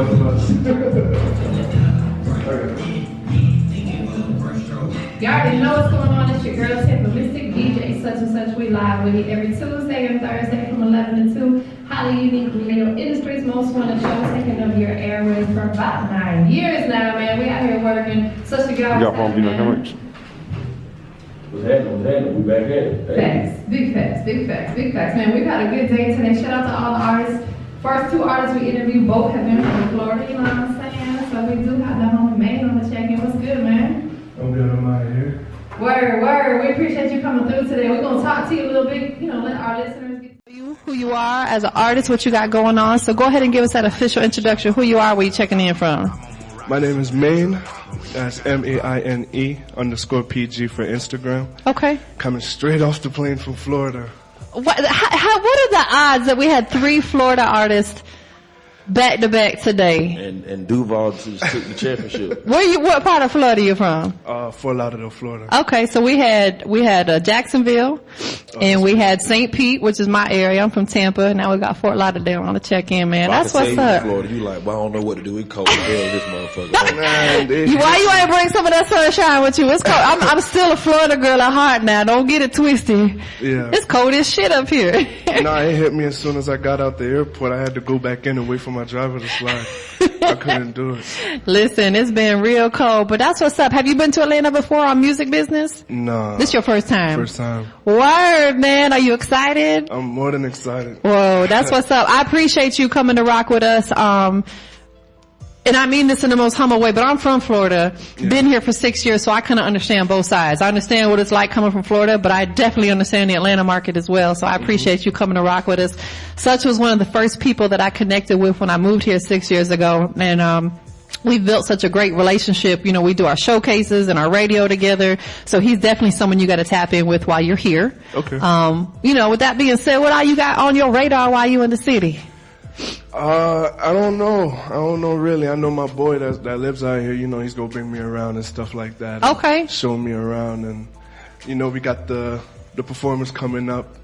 Y'all already know what's going on. It's your girl, Tampa Mystic, DJ such and such. We live with you every Tuesday and Thursday from 11 to 2. Highly unique radio industry's most wanted show, taking over your airways for about 9 years now, man. We out here working. Such a guy. Y'all from What's happening? We back at it. Facts. Big facts, big facts, big facts. Man, we've had a good day today. Shout out to all the artists. First two artists we interviewed both have been from Florida, you know what I'm saying? So we do have the homie Maine on the check-in. What's good, man? I'm good, I'm out here. Word. We appreciate you coming through today. We're going to talk to you a little bit, you know, let our listeners get to you, who you are as an artist, what you got going on. So go ahead and give us that official introduction. Who you are, where you checking in from? My name is Maine. That's MAINE_PG for Instagram. Okay. Coming straight off the plane from Florida. What are the odds that we had 3 Florida artists back to back today? And Duval took the championship. What part of Florida you from? Fort Lauderdale, Florida. Okay, so we had Jacksonville, and we had St. Pete, which is my area. I'm from Tampa, and now we got Fort Lauderdale on the check-in, man. That's what's up. Florida, you like, well, I don't know what to do. It's cold as hell, this motherfucker. Why you ain't bring some of that sunshine with you? It's cold. I'm still a Florida girl at heart now. Don't get it twisted. Yeah. It's cold as shit up here. No, it hit me as soon as I got out the airport. I had to go back in and wait for my driver to slide. I couldn't do it. Listen, it's been real cold, but that's what's up. Have you been to Atlanta before on music business? No. This your first time? First time. Word, man. Are you excited? I'm more than excited. Whoa, that's what's up. I appreciate you coming to rock with us. And I mean this in the most humble way, but I'm from Florida, been here for 6 years, so I kind of understand both sides. I understand what it's like coming from Florida, but I definitely understand the Atlanta market as well, so I appreciate you coming to rock with us. Such was one of the first people that I connected with when I moved here 6 years ago, and we've built such a great relationship. You know, we do our showcases and our radio together, so he's definitely someone you got to tap in with while you're here. Okay. You know, with that being said, what all you got on your radar while you in the city? I don't know really. I know my boy that lives out here, you know, he's gonna bring me around and stuff like that. Okay. Show me around, and you know, we got the performance coming up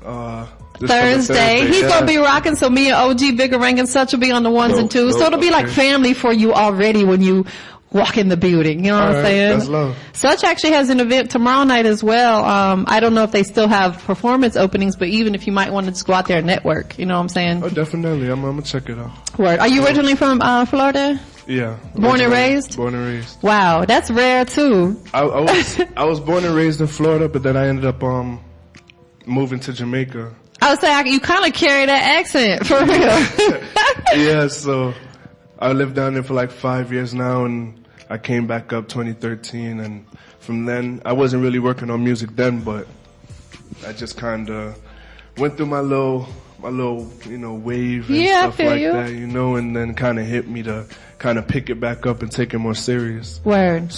Thursday. He's gonna be rocking, so me and OG Bigger Rank and Such will be on the ones and twos. So it'll be like family for you already when you walk in the building. You know what I'm saying? That's love. Such actually has an event tomorrow night as well. I don't know if they still have performance openings, but even if you might want to just go out there and network, you know what I'm saying? Oh, definitely. I'm gonna check it out. Word. Are you originally from Florida? Yeah. Born and raised? Born and raised. Wow, that's rare too. I was born and raised in Florida, but then I ended up moving to Jamaica. I would say you kind of carry that accent, for real. Yeah, so I lived down there for like 5 years now, and I came back up 2013, and from then, I wasn't really working on music then, but I just kind of went through my little, you know, wave and stuff like that, you know, and then kind of hit me to kind of pick it back up and take it more serious. Word.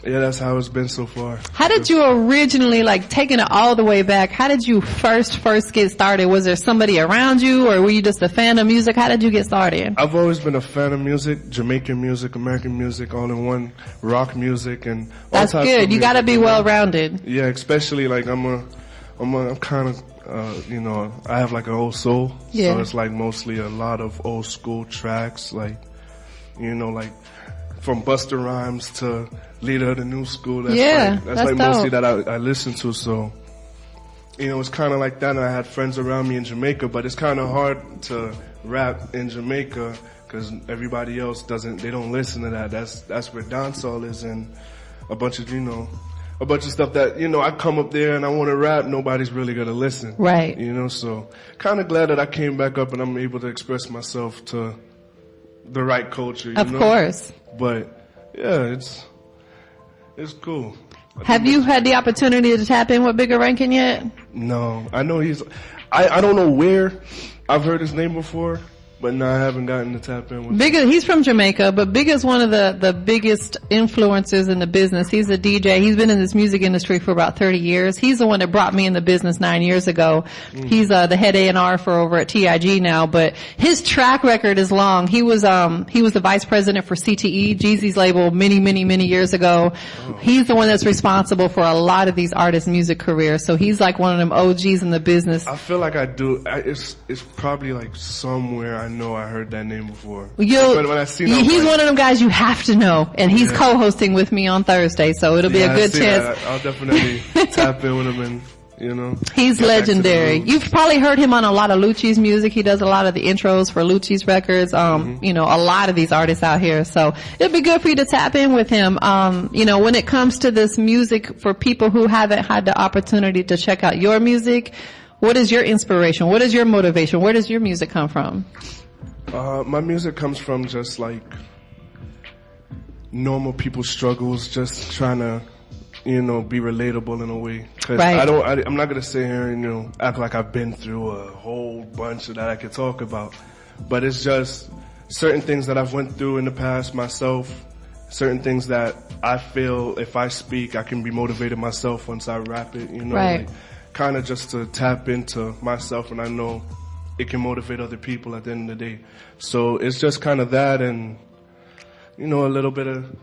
Yeah, that's how it's been so far. How did you originally, like, taking it all the way back, how did you first get started? Was there somebody around you, or were you just a fan of music? How did you get started? I've always been a fan of music, Jamaican music, American music, all in one, rock music, and all types of music. That's good. You gotta be well-rounded. Yeah, especially, like, I'm kind of, you know, I have like an old soul. Yeah. So it's like mostly a lot of old school tracks, like, you know, like from Busta Rhymes to Leader of the New School. That's like mostly that I listen to. So, you know, it's kind of like that. And I had friends around me in Jamaica, but it's kind of hard to rap in Jamaica because everybody else they don't listen to that. That's where dancehall is, and a bunch of stuff that, you know, I come up there and I want to rap, nobody's really going to listen. Right. You know, so kind of glad that I came back up and I'm able to express myself to the right culture. Of course. But yeah, it's cool. Have you had the opportunity to tap in with Bigger Rankin yet? No. I know I don't know where I've heard his name before, but no, I haven't gotten to tap in with Bigger. He's from Jamaica, but Bigger's one of the biggest influencers in the business. He's a DJ. He's been in this music industry for about 30 years. He's the one that brought me in the business 9 years ago. He's the head A&R for over at TIG now, but his track record is long. He was the vice president for CTE, Jeezy's label, many years ago. He's the one that's responsible for a lot of these artists' music careers. So he's like one of them OGs in the business. I feel like I do. It's probably like somewhere I know I heard that name before. But when I seen him, he's one of them guys you have to know, and he's co-hosting with me on Thursday, so it'll be a good chance. I'll definitely tap in with him, and he's legendary. You've probably heard him on a lot of Lucci's music. He does a lot of the intros for Lucci's records. A lot of these artists out here, so it'd be good for you to tap in with him. When it comes to this music, for people who haven't had the opportunity to check out your music, what is your inspiration? What is your motivation? Where does your music come from? My music comes from just like normal people's struggles, just trying to, be relatable in a way. Cause I'm not gonna sit here and, act like I've been through a whole bunch that I could talk about. But it's just certain things that I've went through in the past myself, certain things that I feel if I speak, I can be motivated myself once I rap it, kind of just to tap into myself, and I know it can motivate other people at the end of the day. So it's just kind of that, and a little bit of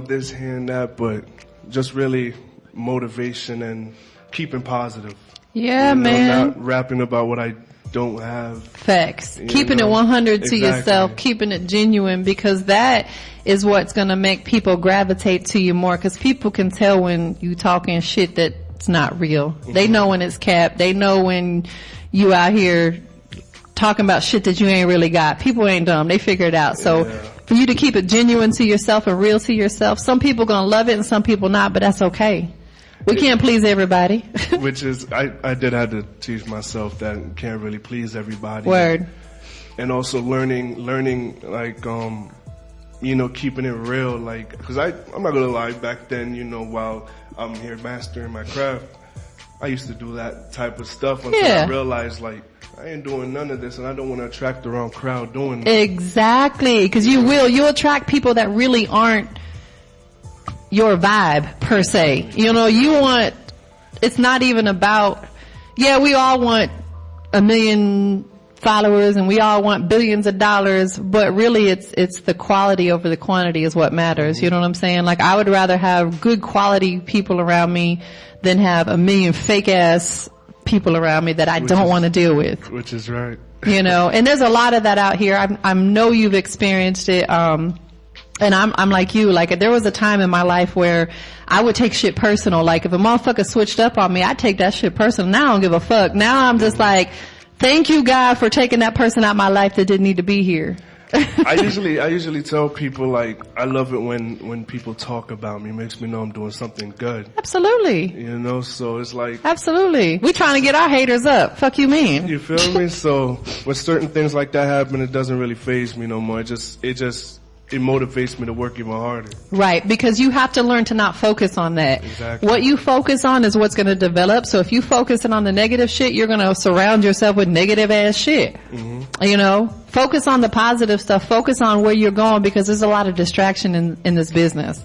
this here and that, but just really motivation and keeping positive. Yeah, man. Not rapping about what I don't have. Facts. Keeping it 100 to yourself, keeping it genuine, because that is what's going to make people gravitate to you more, because people can tell when you talking shit that's not real. They know when it's capped. They know when you out here talking about shit that you ain't really got. People ain't dumb. They figure it out. So for you to keep it genuine to yourself and real to yourself, some people gonna love it and some people not, but that's okay. We can't please everybody. Which is, I did have to teach myself that you can't really please everybody. Word. And also learning like, keeping it real, like, cause I'm not gonna lie, back then, while I'm here mastering my craft, I used to do that type of stuff until I realized, like, I ain't doing none of this, and I don't want to attract the wrong crowd doing it. Exactly, because you'll attract people that really aren't your vibe per se. It's not even about, we all want 1 million followers and we all want billions of dollars, but really it's the quality over the quantity is what matters. You know what I'm saying? Like, I would rather have good quality people around me than have 1 million fake ass people around me that I don't want to deal with. Which is right. And there's a lot of that out here. I know you've experienced it. And I'm like you. Like, there was a time in my life where I would take shit personal. Like, if a motherfucker switched up on me, I'd take that shit personal. Now I don't give a fuck. Now I'm just like, thank you, God, for taking that person out of my life that didn't need to be here. I usually tell people, like, I love it when people talk about me. It makes me know I'm doing something good. Absolutely. So it's like, absolutely. We trying to get our haters up. Fuck you mean? You feel me? So when certain things like that happen, it doesn't really faze me no more. It motivates me to work even harder. Right, because you have to learn to not focus on that. Exactly. What you focus on is what's going to develop. So if you focusing on the negative shit, you're going to surround yourself with negative ass shit. Focus on the positive stuff. Focus on where you're going, because there's a lot of distraction in this business,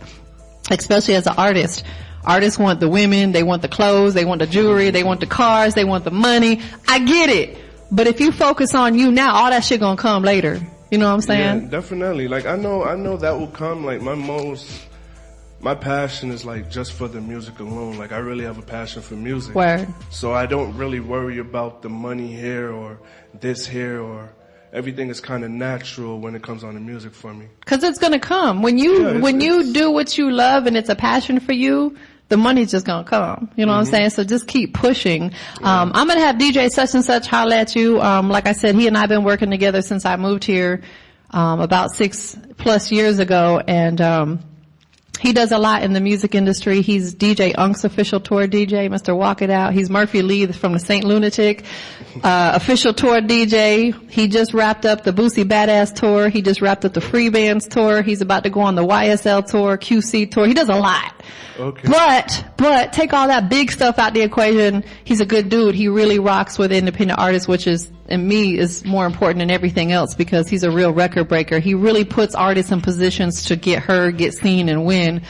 especially as an artist. Artists want the women, they want the clothes, they want the jewelry, they want the cars, they want the money. I get it. But if you focus on you now, all that shit going to come later. You know what I'm saying? Yeah, definitely. Like, I know that will come. Like, my passion is like just for the music alone. Like, I really have a passion for music. Word. So I don't really worry about the money here or this here, or everything is kind of natural when it comes on the music for me. Cause it's gonna come. When you do what you love and it's a passion for you, the money's just gonna come. You know what I'm saying? So just keep pushing. I'm gonna have DJ such and such holler at you. Like I said, he and I have been working together since I moved here, about 6+ years ago, and, he does a lot in the music industry. He's DJ Unk's official tour DJ, Mr. Walk It Out. He's Murphy Lee from the Saint Lunatic, official tour DJ. He just wrapped up the Boosie Badass tour. He just wrapped up the Free Bands tour. He's about to go on the YSL tour, QC tour. He does a lot. Okay. But take all that big stuff out the equation. He's a good dude. He really rocks with independent artists, which is, and me, is more important than everything else, because he's a real record breaker. He really puts artists in positions to get heard, get seen, and win.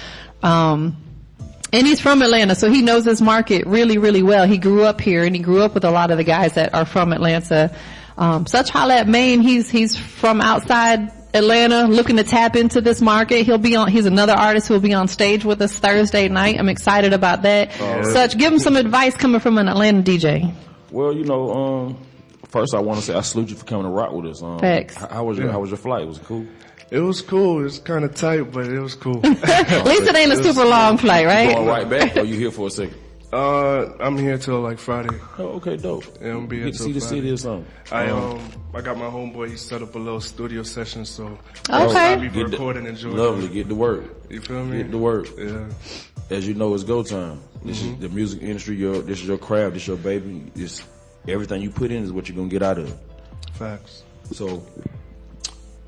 And he's from Atlanta, so he knows his market really, really well. He grew up here, and he grew up with a lot of the guys that are from Atlanta. Such holla at Maine. He's from outside Atlanta, looking to tap into this market. He's another artist who will be on stage with us Thursday night. I'm excited about that. Such, give him some advice coming from an Atlanta DJ. Well, First, I want to say I salute you for coming to rock with us. Thanks. How was your flight? Was it cool? It was cool. It was kind of tight, but it was cool. At least it ain't a super long flight, right? Going right back, or you here for a second? I'm here till like Friday. Oh, okay, dope. Yeah, I'm be here Get to till see the Friday. city or something. I got my homeboy. He set up a little studio session, so Okay. I'll be recording and enjoying. Lovely. Get to work. You feel me? Get to work. Yeah. As you know, it's go time. This is the music industry. This is your craft. This is your baby. This everything you put in is what you're gonna get out of it. Facts. So,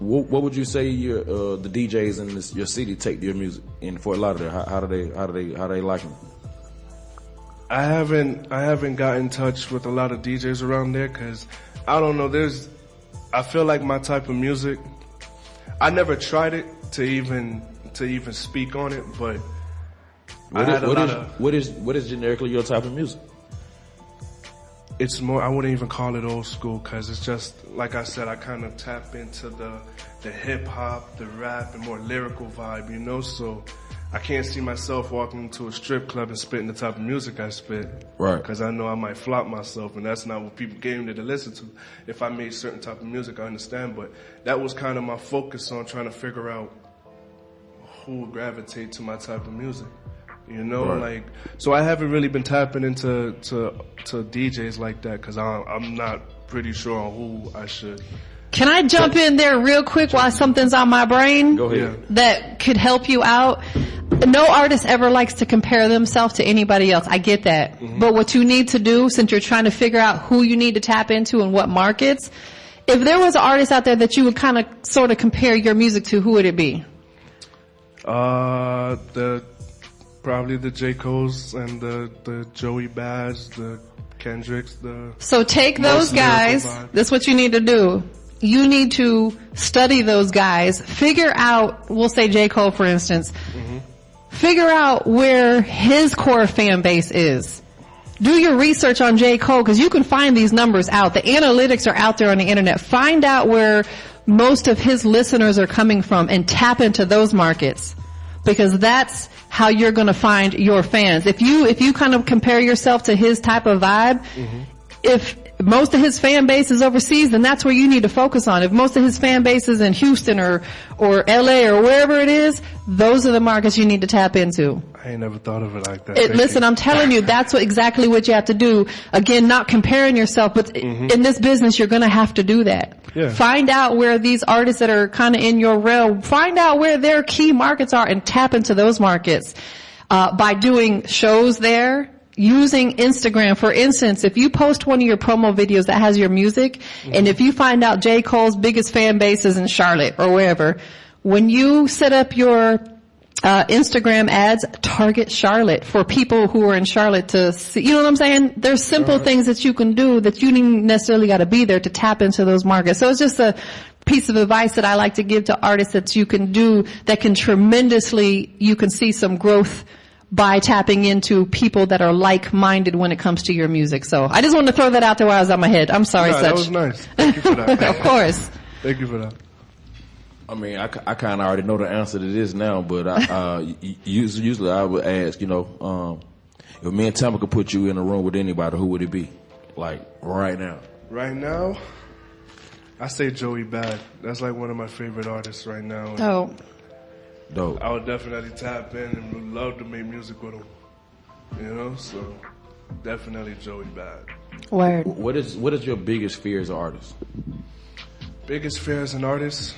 what would you say the DJs in your city take to your music in Fort Lauderdale? How do they like them? I haven't got in touch with a lot of DJs around there because I don't know. I feel like my type of music. I never tried it to even speak on it, but what is generically your type of music? It's more, I wouldn't even call it old school because it's just, like I said, I kind of tap into the hip hop, the rap, and more lyrical vibe, you know? So I can't see myself walking into a strip club and spitting the type of music I spit. Right. Because I know I might flop myself, and that's not what people came there to listen to. If I made certain type of music, I understand, but that was kind of my focus on trying to figure out who would gravitate to my type of music. You know, right. So I haven't really been tapping into DJs like that because I'm not pretty sure on who I should. Can I jump in there real quick while something's on my brain? Go ahead. That could help you out. No artist ever likes to compare themselves to anybody else. I get that. Mm-hmm. But what you need to do, since you're trying to figure out who you need to tap into and what markets, if there was an artist out there that you would kind of sort of compare your music to, who would it be? Probably the J. Cole's and the Joey Bads, the Kendricks, So take those guys. That's what you need to do. You need to study those guys. Figure out, we'll say J. Cole, for instance. Mm-hmm. Figure out where his core fan base is. Do your research on J. Cole because you can find these numbers out. The analytics are out there on the internet. Find out where most of his listeners are coming from and tap into those markets. Because that's how you're going to find your fans. If you kind of compare yourself to his type of vibe, mm-hmm. if most of his fan base is overseas, then that's where you need to focus on. If most of his fan base is in Houston or LA or wherever it is, those are the markets you need to tap into. I ain't never thought of it like that. Listen, I'm telling you, that's exactly what you have to do. Again, not comparing yourself, but mm-hmm. in this business, you're going to have to do that. Yeah. Find out where these artists that are kind of in your realm, find out where their key markets are and tap into those markets by doing shows there. Using Instagram, for instance, if you post one of your promo videos that has your music, mm-hmm. and if you find out J. Cole's biggest fan base is in Charlotte or wherever, when you set up your Instagram ads, target Charlotte for people who are in Charlotte to see. You know what I'm saying? There's simple things that you can do that you didn't necessarily got to be there to tap into those markets. So it's just a piece of advice that I like to give to artists that you can do that can tremendously, you can see some growth by tapping into people that are like-minded when it comes to your music. So I just wanted to throw that out there while I was on my head. I'm sorry, That was nice. Thank you for that. Of course. Thank you for that. I mean, I kind of already know the answer to this now, but usually I would ask, if me and Tampa could put you in a room with anybody, who would it be? Like, right now. Right now, I say Joey Bad. That's like one of my favorite artists right now. Oh. Dope. I would definitely tap in and would love to make music with him. So definitely Joey Bad. Word. What is your biggest fear as an artist? Biggest fear as an artist?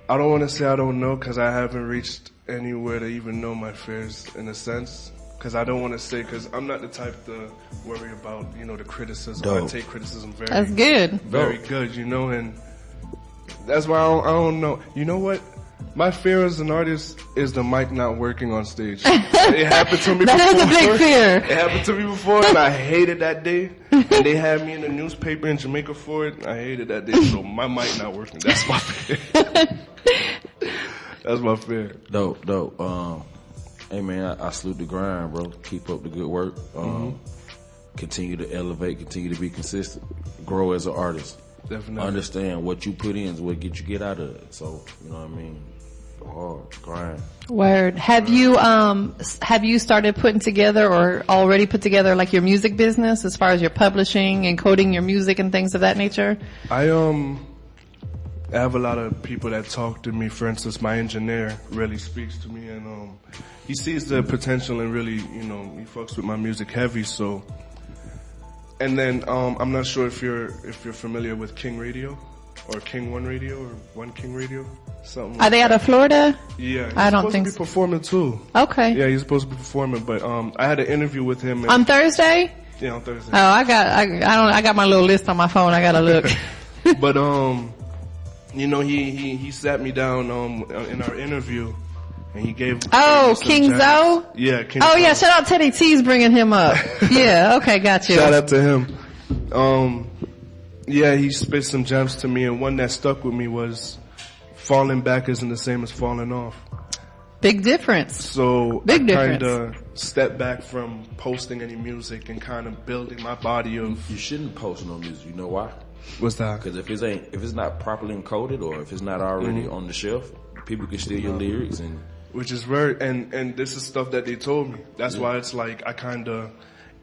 I don't want to say I don't know because I haven't reached anywhere to even know my fears in a sense. Because I don't want to say, because I'm not the type to worry about, the criticism. Dope. I take criticism That's good. Very good, and that's why I don't know. You know what? My fear as an artist is the mic not working on stage. It happened to me before. That is a big fear. It happened to me before, and I hated that day. And they had me in the newspaper in Jamaica for it. I hated that day, so my mic not working. That's my fear. That's my fear. Dope. Hey, man, I salute the grind, bro. Keep up the good work. Continue to elevate. Continue to be consistent. Grow as an artist. Definitely. Understand what you put in is what you get out of it. So, you know what I mean? hard, grind. Word. Have you started putting together or already put together like your music business as far as your publishing and coding your music and things of that nature? I have a lot of people that talk to me. For instance, my engineer really speaks to me, and he sees the potential and really, he fucks with my music heavy. So, and then I'm not sure if you're familiar with King Radio or King One Radio or One King Radio, something. Are they out of Florida? Yeah, he's I don't supposed think to be performing too. Okay. Yeah, he's supposed to be performing, but I had an interview with him On Thursday? Yeah, on Thursday. Oh, I got my little list on my phone. I gotta look. But he sat me down in our interview, and he gave. King gems. Zoe? Yeah, King. Oh Zoe. yeah, shout out Teddy T's bringing him up. Yeah, okay, got you. Shout out to him. Yeah, he spit some gems to me, and one that stuck with me was, "Falling back isn't the same as falling off." Big difference. So Big I kind difference. of stepped back from posting any music and kind of building my body of. You shouldn't post no music. You know why? What's that? Because if it's not properly encoded or if it's not already on the shelf, people can steal your lyrics and. Which is very, and this is stuff that they told me. That's why it's like I kind of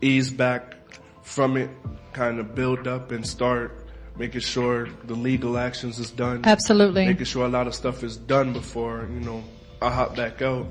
ease back from it, kind of build up and start making sure the legal actions is done. Absolutely. Making sure a lot of stuff is done before, I hop back out.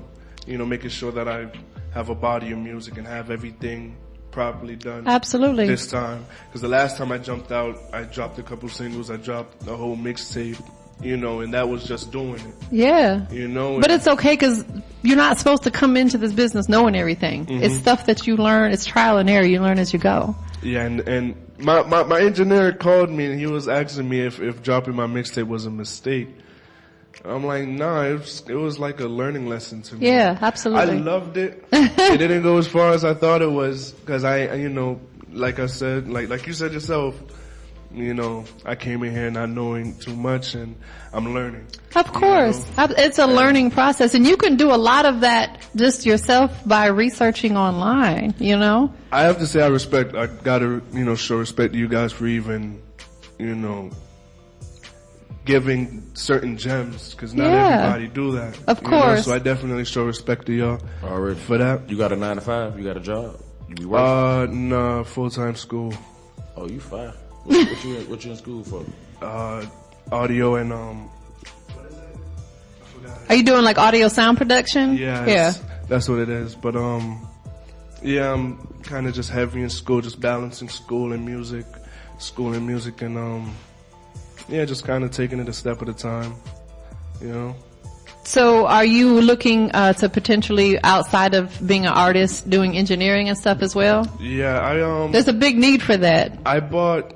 Making sure that I have a body of music and have everything properly done. Absolutely. This time. Because the last time I jumped out, I dropped a couple singles, I dropped the whole mixtape. And that was just doing it. Yeah. But it's okay because you're not supposed to come into this business knowing everything. Mm-hmm. It's stuff that you learn. It's trial and error. You learn as you go. Yeah, and my engineer called me and he was asking me if dropping my mixtape was a mistake. I'm like, nah, it was like a learning lesson to me. Yeah, absolutely. I loved it. It didn't go as far as I thought it was because like I said, like you said yourself, I came in here not knowing too much and I'm learning. Of course. It's a learning process. And you can do a lot of that just yourself by researching online, I have to say I gotta, show respect to you guys for even, giving certain gems because not everybody do that. Of course. So I definitely show respect to y'all Already. for that. You got a 9 to 5? You got a job? You be working? Nah, full-time school. Oh, you fine. What you in school for? Audio and Are you doing like audio sound production? yeah, that's what it is. But yeah, I'm kind of just heavy in school, just balancing school and music, and yeah, just kind of taking it a step at a time, So are you looking to potentially, outside of being an artist, doing engineering and stuff as well? Yeah, There's a big need for that. I bought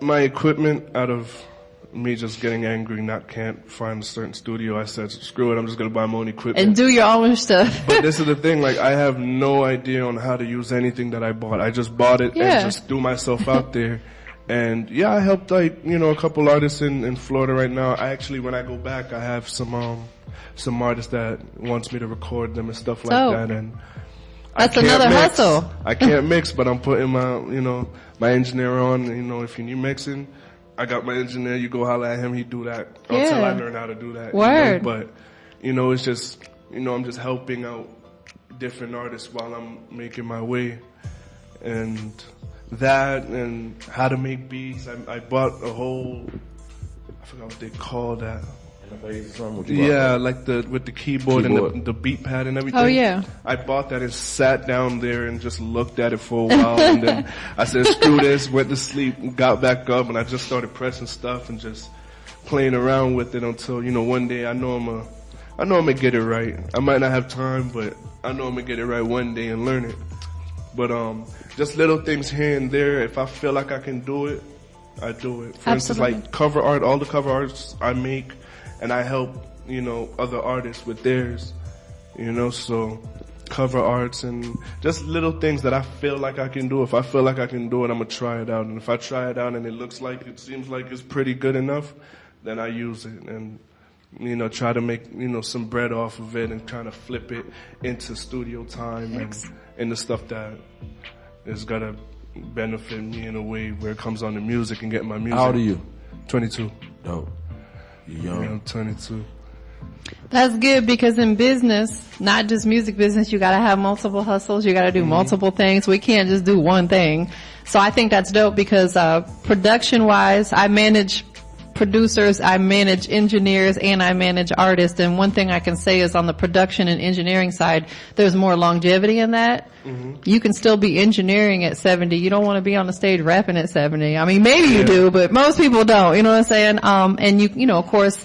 my equipment out of me just getting angry, can't find a certain studio. I said, screw it, I'm just gonna buy my own equipment. And do your own stuff. But this is the thing, I have no idea on how to use anything that I bought. I just bought it and just threw myself out there. And yeah, I helped a couple artists in Florida right now. When I go back, I have some artists that wants me to record them and stuff like that. And that's another hustle. I can't mix, but I'm putting my engineer on. If you need mixing, I got my engineer. You go holler at him, he do that until I learn how to do that. Word. But it's just I'm just helping out different artists while I'm making my way, and that and how to make beats. I bought a whole, I forgot what they call that. Yeah, like with the keyboard and the beat pad and everything. Oh yeah. I bought that and sat down there and just looked at it for a while, and then I said, "Screw this!" Went to sleep, got back up, and I just started pressing stuff and just playing around with it until one day I know I'm gonna get it right. I might not have time, but I know I'm gonna get it right one day and learn it. But just little things here and there. If I feel like I can do it, I do it. For instance, like cover art, all the cover arts I make. And I help, other artists with theirs, so cover arts and just little things that I feel like I can do. If I feel like I can do it, I'm going to try it out. And if I try it out and it seems like it's pretty good enough, then I use it and, try to make, some bread off of it and try to flip it into studio time and the stuff that is going to benefit me in a way where it comes on the music and getting my music. How old are you? 22. Dope. You young. Yeah, I'm 22. That's good, because in business, not just music business, you got to have multiple hustles. You got to do multiple things. We can't just do one thing. So I think that's dope, because production wise, I manage producers, I manage engineers, and I manage artists. And one thing I can say is on the production and engineering side, there's more longevity in that. You can still be engineering at 70. You don't want to be on the stage rapping at 70. I mean, maybe you do, but most people don't. You know what I'm saying? And you know, of course,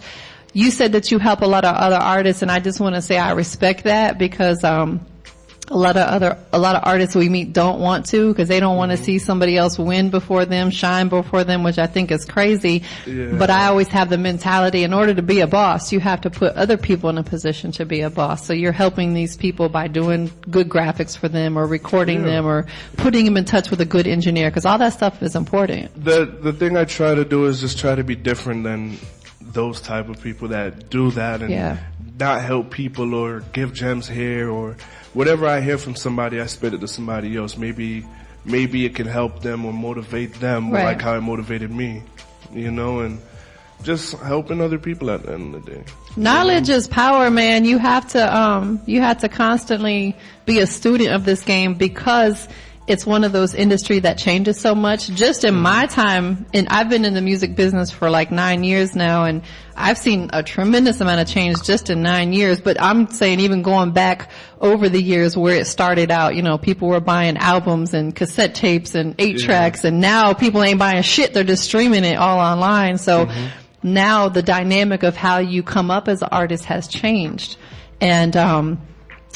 you said that you help a lot of other artists, and I just want to say I respect that, because a lot of artists we meet don't want to, because they don't want to see somebody else win before them, shine before them, which I think is crazy. But I always have the mentality, in order to be a boss, you have to put other people in a position to be a boss. So you're helping these people by doing good graphics for them, or recording them, or putting them in touch with a good engineer, because all that stuff is important. The thing I try to do is just try to be different than those type of people that do that and not help people or give gems here, or whatever I hear from somebody, I spit it to somebody else. Maybe it can help them or motivate them, like how it motivated me, you know, and just helping other people at the end of the day. Knowledge is power, man. You have to constantly be a student of this game, because it's one of those industry that changes so much. Just in my time, and I've been in the music business for like 9 years now, and I've seen a tremendous amount of change just in 9 years. But I'm saying even going back over the years where it started out, you know, people were buying albums and cassette tapes and 8-tracks, and now people ain't buying shit. They're just streaming it all online. So now the dynamic of how you come up as an artist has changed. And,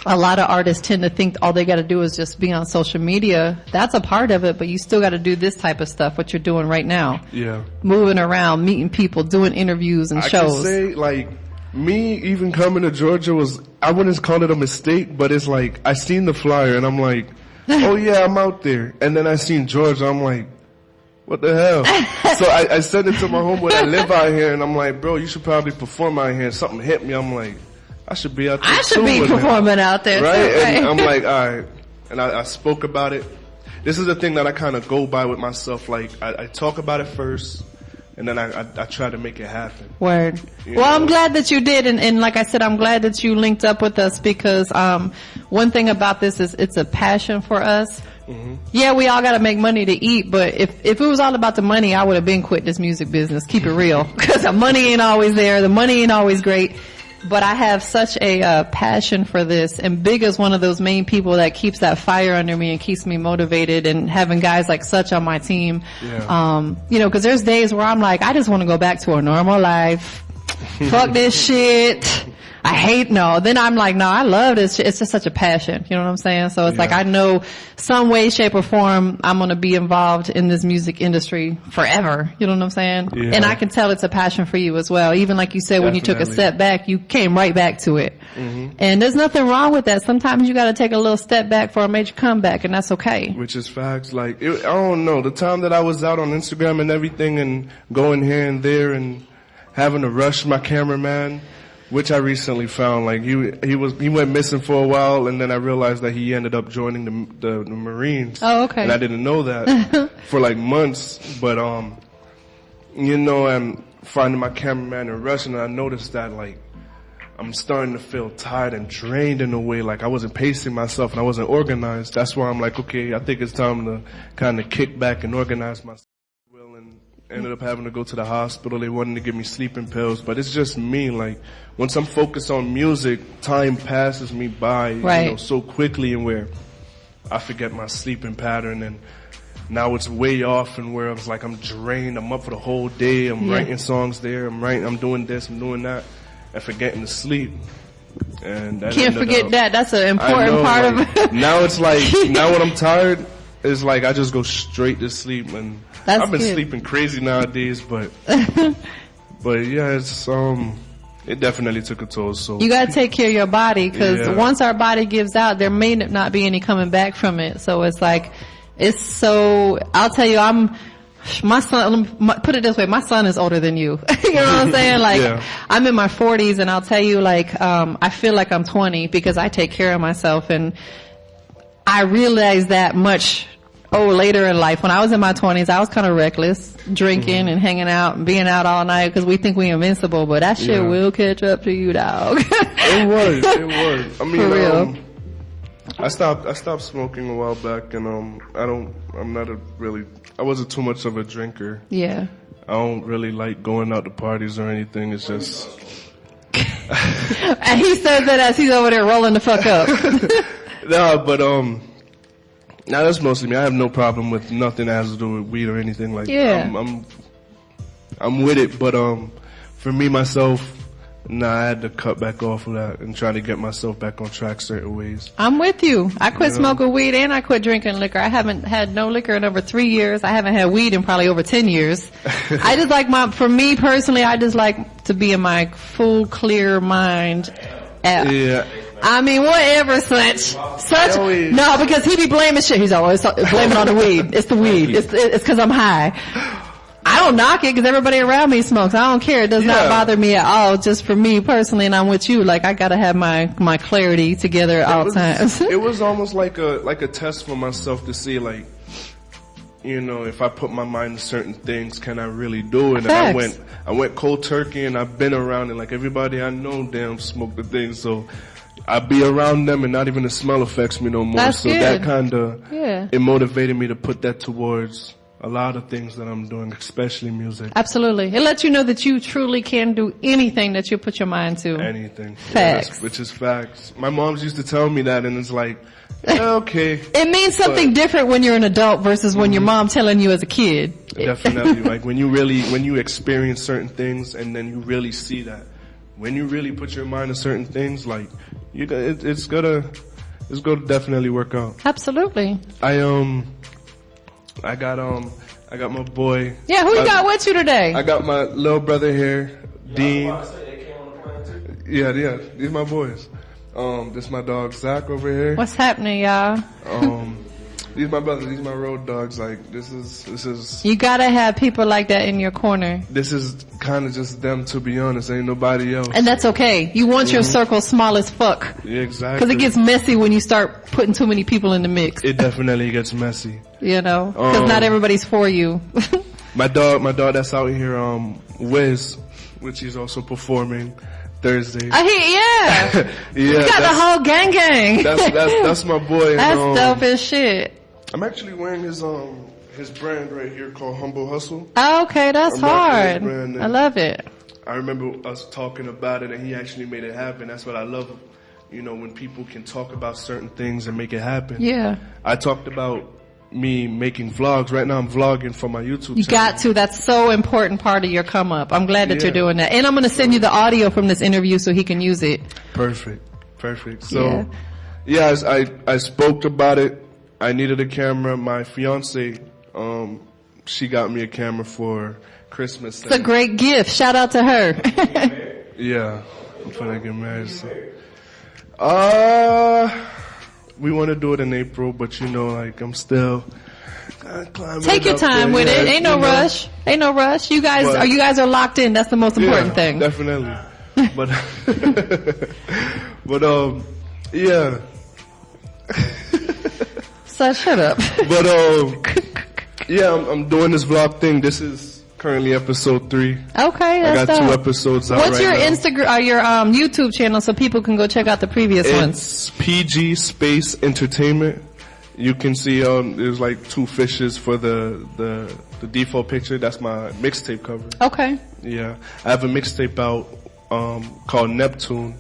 a lot of artists tend to think all they got to do is just be on social media. That's a part of it, but you still got to do this type of stuff, what you're doing right now. Yeah. Moving around, meeting people, doing interviews and shows. I can say, like, me even coming to Georgia I wouldn't call it a mistake, but it's like, I seen the flyer and I'm like, oh yeah, I'm out there. And then I seen Georgia, I'm like, what the hell? So I sent it to my homeboy that live out here, and I'm like, bro, you should probably perform out here. And something hit me. I'm like, I should be out there. I should be performing out there, right? Too, right? And I'm like, all right. And I spoke about it. This is the thing that I kind of go by with myself. Like, I talk about it first, and then I try to make it happen. Word. Well, I'm glad that you did, and like I said, I'm glad that you linked up with us, because one thing about this is it's a passion for us. Yeah, we all got to make money to eat, but if it was all about the money, I would have been quit this music business. Keep it real, because the money ain't always there. The money ain't always great. But I have such a passion for this, and Big is one of those main people that keeps that fire under me and keeps me motivated, and having guys like Such on my team. Yeah. You know, because there's days where I'm like, I just want to go back to a normal life. Fuck this shit. I hate Then I'm like, no, I love this shit. It's just such a passion. You know what I'm saying? So it's like, I know some way, shape, or form I'm going to be involved in this music industry forever. You know what I'm saying? Yeah. And I can tell it's a passion for you as well. Even like you said, when you took a step back, you came right back to it. And there's nothing wrong with that. Sometimes you got to take a little step back for a major comeback, and that's okay. Which is facts. Like, I don't know, the time that I was out on Instagram and everything, and going here and there and having to rush my cameraman, which I recently found, like, he went missing for a while, and then I realized that he ended up joining the Marines. Oh, okay. And I didn't know that for like months. But you know, I'm finding my cameraman and rushing, and I noticed that, like, I'm starting to feel tired and drained in a way. Like, I wasn't pacing myself and I wasn't organized. That's why I'm like, okay, I think it's time to kind of kick back and organize myself. And ended up having to go to the hospital. They wanted to give me sleeping pills, but it's just me. Like, once I'm focused on music, time passes me by, you know, so quickly, and where I forget my sleeping pattern, and now it's way off, and where I was like, I'm drained. I'm up for the whole day. I'm writing songs there. I'm doing this. I'm doing that, and forgetting to sleep. And that can't forget that. That's an important part of it. Now it's like, now when I'm tired, it's like I just go straight to sleep, and I've been sleeping crazy nowadays, but yeah, it's it definitely took a toll. So you gotta take care of your body, because once our body gives out, there may not be any coming back from it. So it's like, I'll tell you, my son, put it this way, my son is older than you. You know what I'm saying? Like, I'm in my 40s, and I'll tell you, like, I feel like I'm 20 because I take care of myself, and I realize that much later in life. When I was in my 20s, I was kind of reckless, drinking and hanging out and being out all night because we think we invincible, but that shit will catch up to you, dog. It was. I mean, For real. I stopped smoking a while back, and I wasn't too much of a drinker. Yeah. I don't really like going out to parties or anything. It's just. And he says that as he's over there rolling the fuck up. No, but now that's mostly me. I have no problem with nothing that has to do with weed or anything like. Yeah. I'm with it, but for me myself, I had to cut back off of that and try to get myself back on track certain ways. I'm with you. I quit smoking weed and I quit drinking liquor. I haven't had no liquor in over 3 years. I haven't had weed in probably over 10 years. I just like for me personally, I just like to be in my full, clear mind. Yeah. I mean, whatever, no, because he be blaming shit. He's always blaming on the weed. It's the weed. It's cause I'm high. I don't knock it because everybody around me smokes. I don't care. It does not bother me at all. Just for me personally, and I'm with you. Like, I gotta have my clarity together at all times. It was almost like a test for myself to see, like, if I put my mind to certain things, can I really do it? And I went cold turkey, and I've been around it. Like, everybody I know smoke the thing, so I be around them, and not even the smell affects me no more. That's so good. that kind of it motivated me to put that towards a lot of things that I'm doing, especially music. Absolutely. It lets you know that you truly can do anything that you put your mind to. Anything. Facts. Yeah, which is facts. My mom's used to tell me that, and it's like, okay. It means something different when you're an adult versus when your mom telling you as a kid. Definitely. Like, when you experience certain things, and then you really see that. When you really put your mind to certain things, like, it's gonna definitely work out. Absolutely. I got my boy. Yeah, who you got with you today? I got my little brother here, Dean. Yeah, these my boys. This my dog Zach over here. What's happening, y'all? These my brothers. These my road dogs. Like, this is. You gotta have people like that in your corner. This is kind of just them, to be honest. Ain't nobody else. And that's okay. You want your circle small as fuck. Yeah, exactly. Because it gets messy when you start putting too many people in the mix. It definitely gets messy. Because not everybody's for you. my dog that's out here, Wiz, which he's also performing Thursday. Yeah. You got the whole gang. That's my boy. That's dope as shit. I'm actually wearing his brand right here called Humble Hustle. Oh, okay, that's hard. I love it. I remember us talking about it, and he actually made it happen. That's what I love, when people can talk about certain things and make it happen. Yeah. I talked about me making vlogs. Right now I'm vlogging for my YouTube channel. You got to. That's so important part of your come up. I'm glad that you're doing that. And I'm going to send you the audio from this interview so he can use it. Perfect. So, I spoke about it. I needed a camera. My fiance, she got me a camera for Christmas. It's a great gift. Shout out to her. Yeah. I'm trying to get married. So. We want to do it in April, but I'm still climbing. Take your time with it. Ain't no rush. Ain't no rush. You guys are locked in. That's the most important thing. Definitely. But yeah. So shut up. But I'm doing this vlog thing. This is currently episode 3. Okay, that's I got 2 episodes out. What's right your now. Instagram or your YouTube channel so people can go check out the previous ones? It's PG Space Entertainment. You can see there's like 2 fishes for the default picture. That's my mixtape cover. Okay. Yeah, I have a mixtape out called Neptune.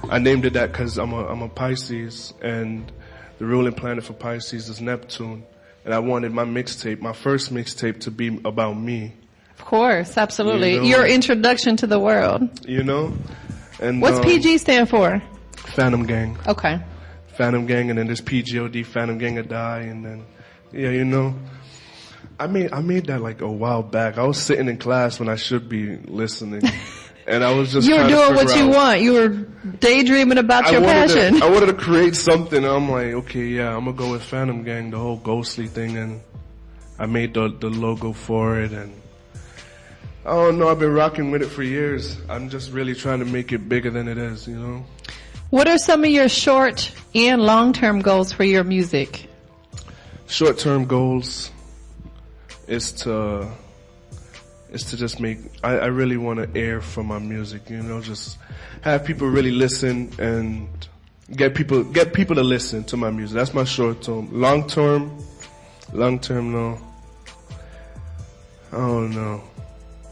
I named it that because I'm a Pisces, and the ruling planet for Pisces is Neptune. And I wanted my first mixtape, to be about me. Of course, absolutely. Your introduction to the world. And what's PG stand for? Phantom Gang. Okay. Phantom Gang, and then there's PGOD, Phantom Gang or Die, and then I made that like a while back. I was sitting in class when I should be listening. And I was just you were doing what you want. You were daydreaming about your passion. I wanted to create something. And I'm like, okay, yeah, I'm gonna go with Phantom Gang, the whole ghostly thing, and I made the logo for it. And I don't know, I've been rocking with it for years. I'm just really trying to make it bigger than it is, What are some of your short and long-term goals for your music? short-term goals is to just make. I really want to air for my music. Just have people really listen and get people to listen to my music. That's my short term. Long term, no. I don't know.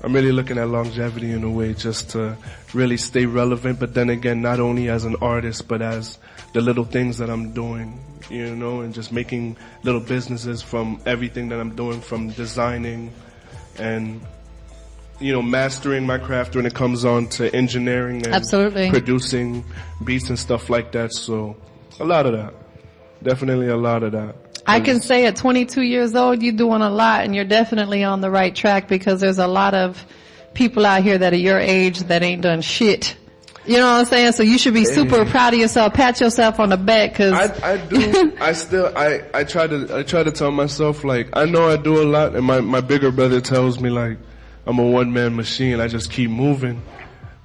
I'm really looking at longevity in a way, just to really stay relevant. But then again, not only as an artist, but as the little things that I'm doing, and just making little businesses from everything that I'm doing, from designing and, mastering my craft when it comes on to engineering and Absolutely. Producing beats and stuff like that. So a lot of that. Definitely a lot of that. I can say at 22 years old, you're doing a lot, and you're definitely on the right track, because there's a lot of people out here that are your age that ain't done shit. You know what I'm saying? So you should be super proud of yourself. Pat yourself on the back, cause I do. I try to tell myself, like, I know I do a lot, and my bigger brother tells me, like, I'm a one-man machine. I just keep moving.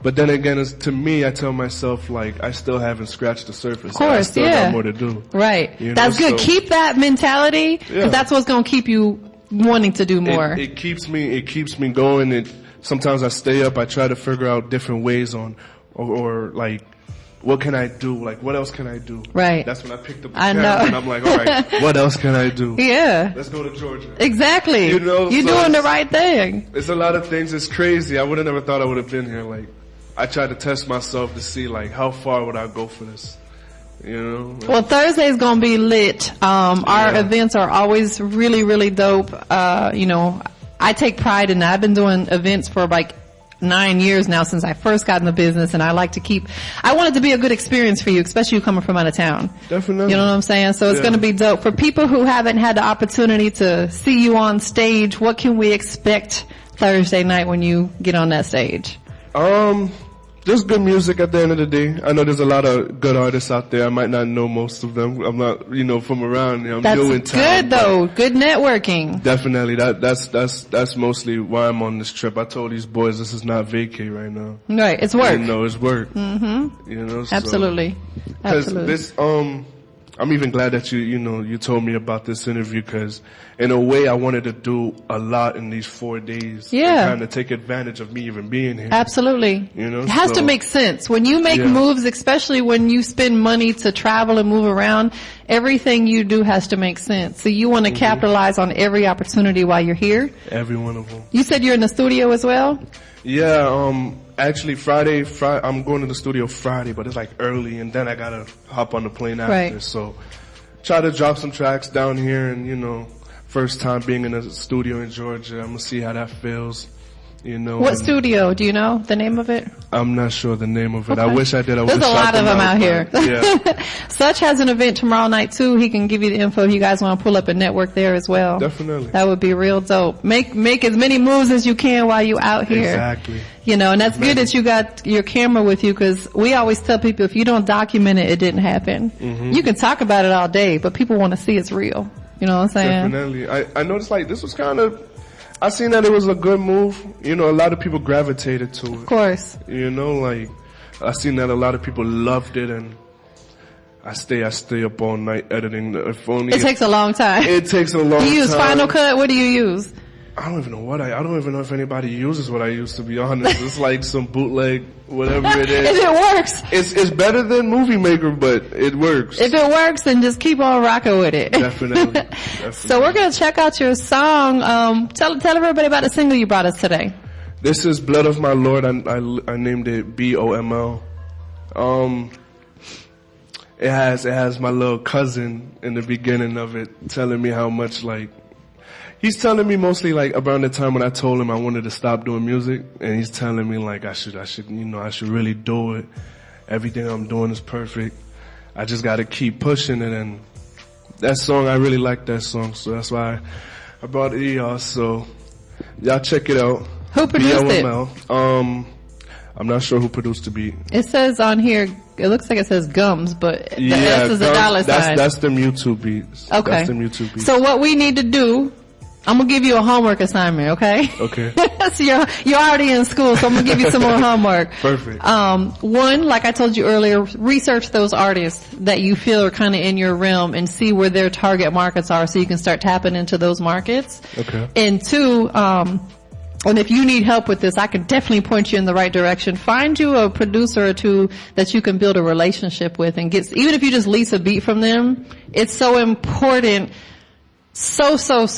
But then again, to me, I tell myself, like, I still haven't scratched the surface. Of course, I still got more to do. Right. That's good. So, keep that mentality, because that's what's going to keep you wanting to do more. It keeps me going. Sometimes I stay up. I try to figure out different ways or like, what can I do? Like, what else can I do? Right. That's when I picked up the camera and I'm like, all right, what else can I do? Yeah. Let's go to Georgia. Exactly. You're doing the right thing. It's a lot of things. It's crazy. I would have never thought I would have been here. Like, I tried to test myself to see, like, how far would I go for this? Well, Thursday's gonna be lit. Our events are always really, really dope. I take pride in that. I've been doing events for like 9 years now, since I first got in the business, and I want it to be a good experience for you, especially you coming from out of town. Definitely. You know what I'm saying? So it's gonna be dope. For people who haven't had the opportunity to see you on stage, what can we expect Thursday night when you get on that stage? Just good music at the end of the day. I know there's a lot of good artists out there. I might not know most of them. I'm not, from around. I'm new in town. That's good though. Good networking. Definitely. That's mostly why I'm on this trip. I told these boys this is not vacay right now. Right. It's work. It's work. Mm-hmm. Absolutely. Absolutely. This, I'm even glad that you told me about this interview, because in a way I wanted to do a lot in these 4 days. Yeah. And kind of take advantage of me even being here. Absolutely. It has to make sense. When you make moves, especially when you spend money to travel and move around, everything you do has to make sense. So you want to capitalize on every opportunity while you're here. Every one of them. You said you're in the studio as well? Yeah, actually Friday, I'm going to the studio Friday, but it's like early, and then I gotta hop on the plane after. Right. So try to drop some tracks down here, and first time being in a studio in Georgia, I'm gonna see how that feels. What studio? Do you know the name of it? I'm not sure the name of it. Okay. I wish I did. There's a lot of them out here. Yeah. Such has an event tomorrow night too. He can give you the info if you guys want to pull up a network there as well. Definitely. That would be real dope. Make as many moves as you can while you out here. Exactly. And that's good that you got your camera with you, because we always tell people, if you don't document it, it didn't happen. Mm-hmm. You can talk about it all day, but people want to see it's real. You know what I'm saying? Definitely. I noticed, like, this was kind of, I seen that it was a good move. A lot of people gravitated to it. Of course. Like, I seen that a lot of people loved it, and I stay up all night editing. It takes a long time. It takes a long time. You use Final Cut? What do you use? I don't even know I don't even know if anybody uses what I use, to be honest. It's like some bootleg, whatever it is. If it works. It's better than Movie Maker, but it works. If it works, then just keep on rocking with it. Definitely. So we're going to check out your song. Tell everybody about the single you brought us today. This is Blood of My Lord. I named it BOML. It has my little cousin in the beginning of it telling me how much, like, he's telling me mostly, like, around the time when I told him I wanted to stop doing music, and he's telling me, like, I should really do it. Everything I'm doing is perfect. I just gotta keep pushing it, and that song, I really like that song, so that's why I brought it to y'all. So y'all check it out. Who produced BLML. It? I'm not sure who produced the beat. It says on here, it looks like it says Gums, but the S is a dollar sign. That's the YouTube beats. Okay. That's the YouTube beats. So what we need to do I'm gonna give you a homework assignment, okay? Okay. So you're already in school, so I'm gonna give you some more homework. Perfect. One, like I told you earlier, research those artists that you feel are kind of in your realm and see where their target markets are, so you can start tapping into those markets. Okay. And two, and if you need help with this, I can definitely point you in the right direction. Find you a producer or two that you can build a relationship with and get, even if you just lease a beat from them, it's so important. So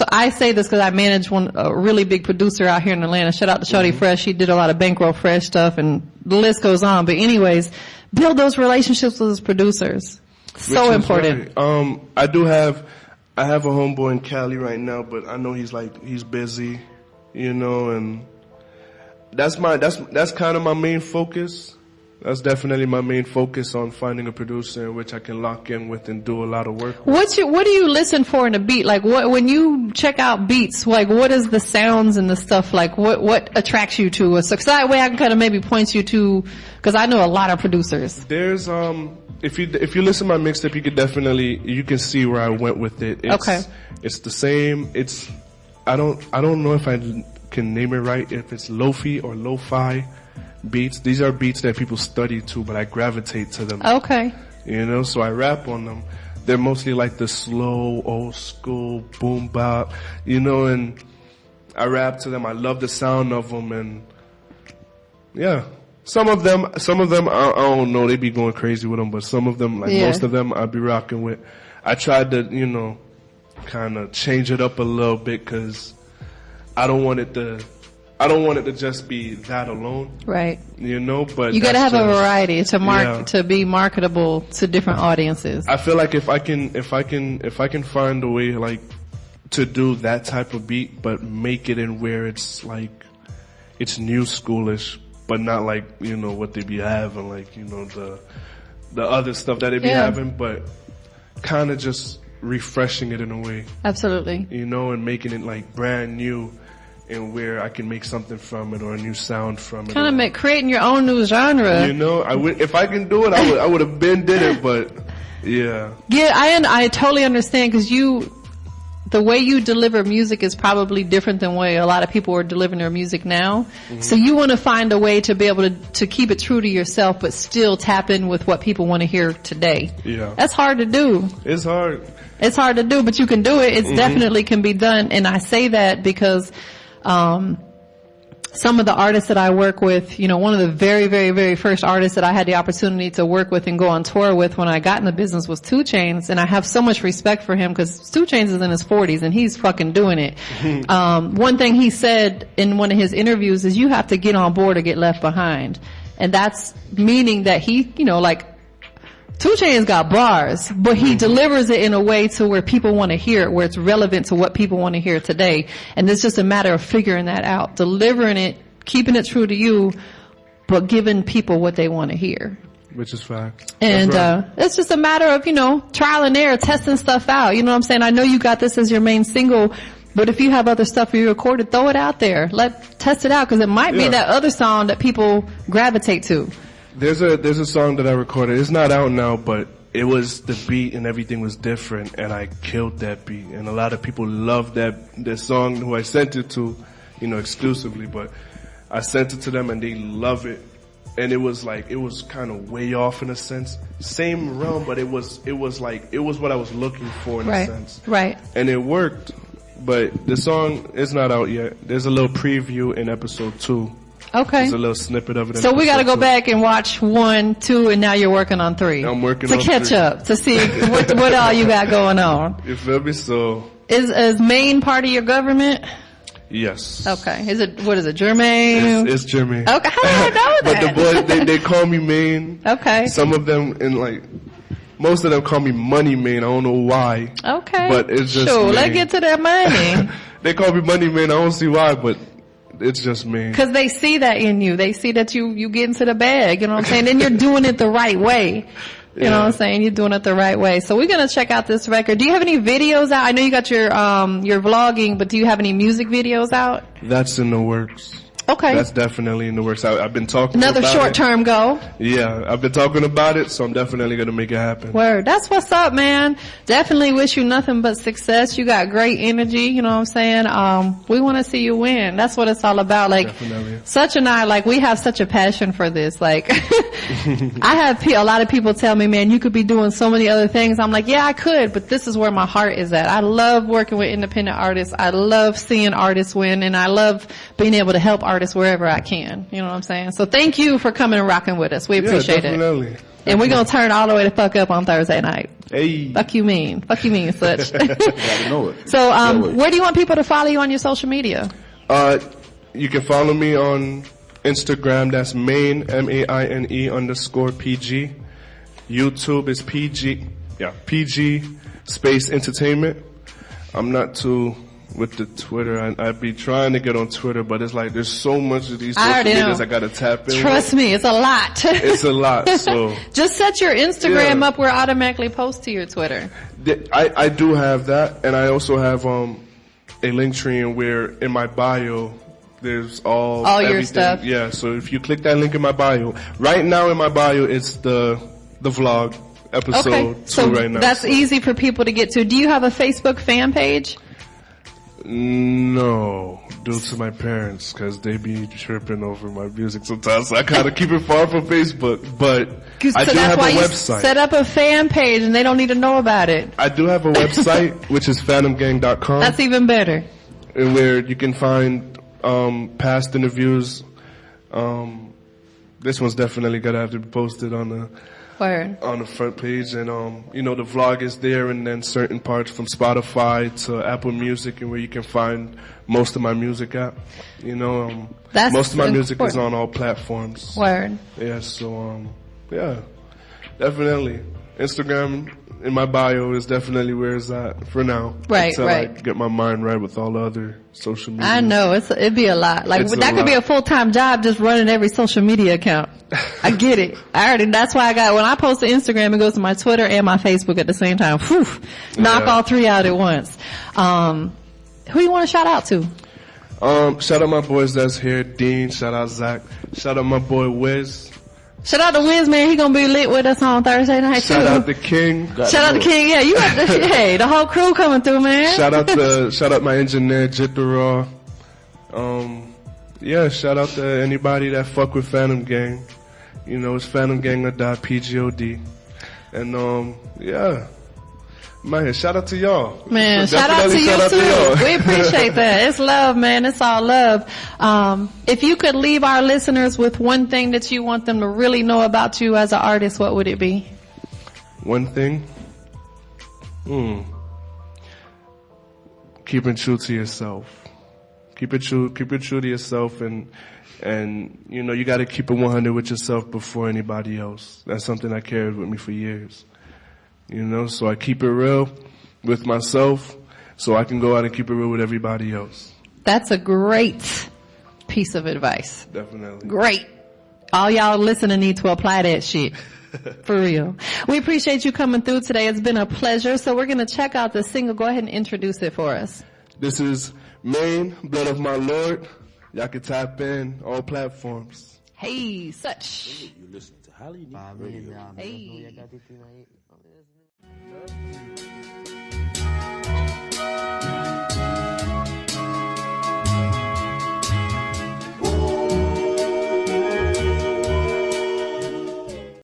I say this because I manage a really big producer out here in Atlanta. Shout out to Shawty Fresh. She did a lot of Bankroll Fresh stuff, and the list goes on. But anyways, build those relationships with those producers. So important. Right. I have a homeboy in Cali right now, but I know he's busy, you know, and that's kind of my main focus. That's definitely my main focus, on finding a producer in which I can lock in with and do a lot of work with. What do you listen for in a beat? Like, when you check out beats, like, what is the sounds and the stuff, like, what attracts you to us? So that way I can kind of maybe point you to, because I know a lot of producers. There's, if you listen to my mixtape, you can see where I went with it. It's the same. I don't know if I can name it right, if it's lo-fi or lo-fi beats. These are beats that people study to, but I gravitate to them. Okay. You know, so I rap on them. They're mostly like the slow, old school, boom bop, you know, and I rap to them. I love the sound of them, and yeah. Some of them, I don't know, they be going crazy with them, but some of them, most of them, I'd be rocking with. I tried to, you know, kind of change it up a little bit, because I don't want it to just be that alone. Right. You know, but you gotta have a variety to be marketable to different audiences. I feel like if I can find a way, like, to do that type of beat, but make it in where it's like, it's new schoolish, but not like, you know, what they be having, like, you know, the other stuff that they be having, but kind of just refreshing it in a way. Absolutely. You know, and making it like brand new, and where I can make something from it, or a new sound from it. Kind of creating your own new genre. You know, if I can do it, I would have been did it, but yeah. Yeah, I totally understand, because the way you deliver music is probably different than the way a lot of people are delivering their music now. Mm-hmm. So you want to find a way to be able to keep it true to yourself, but still tap in with what people want to hear today. Yeah. That's hard to do. It's hard. It's hard to do, but you can do it. It definitely can be done. And I say that because some of the artists that I work with, you know, one of the very, very, very first artists that I had the opportunity to work with and go on tour with when I got in the business was 2 Chainz, and I have so much respect for him, because 2 Chainz is in his 40s and he's fucking doing it. One thing he said in one of his interviews is, you have to get on board or get left behind. And that's meaning that he, you know, like, 2 Chainz got bars, but he delivers it in a way to where people want to hear it, where it's relevant to what people want to hear today. And it's just a matter of figuring that out, delivering it, keeping it true to you, but giving people what they want to hear. Which is fact. And it's just a matter of, you know, trial and error, testing stuff out. You know what I'm saying? I know you got this as your main single, but if you have other stuff you recorded, throw it out there. Test it out, because it might be that other song that people gravitate to. There's a song that I recorded. It's not out now, but it was, the beat and everything was different, and I killed that beat. And a lot of people loved that song, who I sent it to, you know, exclusively, but I sent it to them and they love it. And it was kind of way off in a sense. Same realm, but it was what I was looking for in a sense. Right. And it worked. But the song is not out yet. There's a little preview in episode 2. Okay. There's a little snippet of it. So we got to go back and watch 1, 2, and now you're working on 3. I'm working on 3. To catch up, to see what all you got going on. You feel me? So. Is Maine part of your government? Yes. Okay. What is it, Jermaine? It's Jermaine. Okay, how did I know that? But the boys, they call me Maine. Okay. Some of them, most of them call me Money Maine. I don't know why. Okay. But it's just Sure, Maine. Let's get to that money. They call me Money Maine. I don't see why, but it's just me. Because they see that in you. They see that you get into the bag. You know what I'm saying? Then you're doing it the right way. You know what I'm saying? You're doing it the right way. So we're going to check out this record. Do you have any videos out? I know you got your vlogging, but do you have any music videos out? That's in the works. Okay. That's definitely in the works. I've been talking Another about short-term goal. Yeah, I've been talking about it, so I'm definitely going to make it happen. Word. That's what's up, man. Definitely wish you nothing but success. You got great energy, you know what I'm saying? We want to see you win. That's what it's all about. Like, Definitely. Such and I, like, we have such a passion for this. Like, I have a lot of people tell me, man, you could be doing so many other things. I'm like, yeah, I could, but this is where my heart is at. I love working with independent artists. I love seeing artists win, and I love being able to help artists wherever I can. You know what I'm saying? So thank you for coming and rocking with us. We appreciate it. And we're going to turn all the way the fuck up on Thursday night. Hey. Fuck you mean, such. Gotta know it. So, where do you want people to follow you on your social media? You can follow me on Instagram. That's Maine, MAINE_PG. YouTube is PG space entertainment. I'm not too with the Twitter. I'd be trying to get on Twitter, but it's like there's so much of these social medias I gotta tap in. Trust me, it's a lot. It's a lot. So just set your Instagram up where it automatically posts to your Twitter. I do have that, and I also have a link tree where in my bio there's all your everything. stuff. Yeah. So if you click that link in my bio, right now in my bio it's the vlog episode 2 right now. That's easy for people to get to. Do you have a Facebook fan page? No, due to my parents, because they be tripping over my music sometimes. So I kind of keep it far from Facebook, but I do have a website. Set up a fan page, and they don't need to know about it. I do have a website, which is phantomgang.com. That's even better. Where you can find past interviews. This one's definitely gonna have to be posted on the front page, and the vlog is there, and then certain parts from Spotify to Apple Music, and where you can find most of my music at. Most of my music is on all platforms. Word. Yeah, so yeah, definitely Instagram in my bio is definitely where it's at for now. Right, until right. I get my mind right with all the other social media. I know it'd be a lot. Like that could be a full-time job, just running every social media account. I get it. That's why when I post to Instagram, it goes to my Twitter and my Facebook at the same time. Whew, knock all three out at once. Who do you want to shout out to? Shout out my boys that's here, Dean. Shout out Zach. Shout out my boy Wiz. Shout out to Wiz, man. He gonna be lit with us on Thursday night too. Shout out the King. Shout out the King. Yeah, you got the whole crew coming through, man. Shout out my engineer Jitara. Shout out to anybody that fuck with Phantom Gang. It's Phantom Gang or die, PGOD. And man, shout out to y'all. Man, shout out to you too. We appreciate that. It's love, man. It's all love. If you could leave our listeners with one thing that you want them to really know about you as an artist, what would it be? One thing? Keeping true to yourself. Keep it true to yourself, and you got to keep it 100 with yourself before anybody else. That's something I carried with me for years. So I keep it real with myself so I can go out and keep it real with everybody else. That's a great piece of advice. Definitely. Great. All y'all listening need to apply that shit. For real. We appreciate you coming through today. It's been a pleasure. So we're going to check out the single. Go ahead and introduce it for us. This is Maine, Blood of My Lord. Y'all can tap in all platforms. Hey, such. You listen to Holly Radio. Hey.